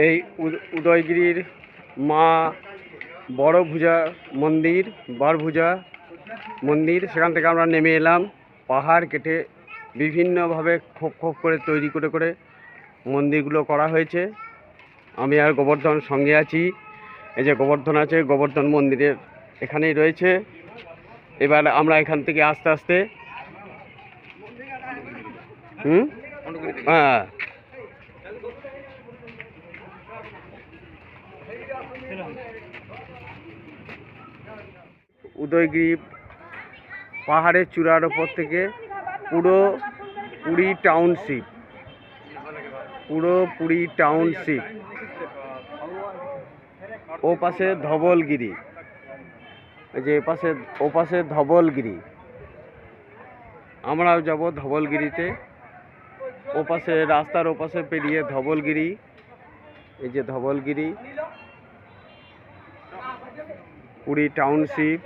এই উদয়গিরির মা বড়ভুজা মন্দির, বারভুজা মন্দির, সেখান থেকে আমরা নেমে এলাম। পাহাড় কেটে বিভিন্নভাবে খোপ খোপ করে তৈরি করে করে মন্দিরগুলো করা হয়েছে। আমি আর গোবর্ধন সঙ্গে আছি। এই যে গোবর্ধন আছে, গোবর্ধন মন্দিরের এখানেই রয়েছে। এবার আমরা এখান থেকে আস্তে আস্তে হ্যাঁ, উদয়গিরি পাহাড়ের চূড়ার ওপর থেকে পুরো পুরী টাউনশিপ, ও পাশে ধবলগিরি, এই যে ও পাশে ধবলগিরি, আমরাও যাব ধবলগিরিতে। ও পাশে রাস্তার ও পাশে পেরিয়ে ধবলগিরি, এই যে ধবলগিরি, পুরী টাউনশিপ।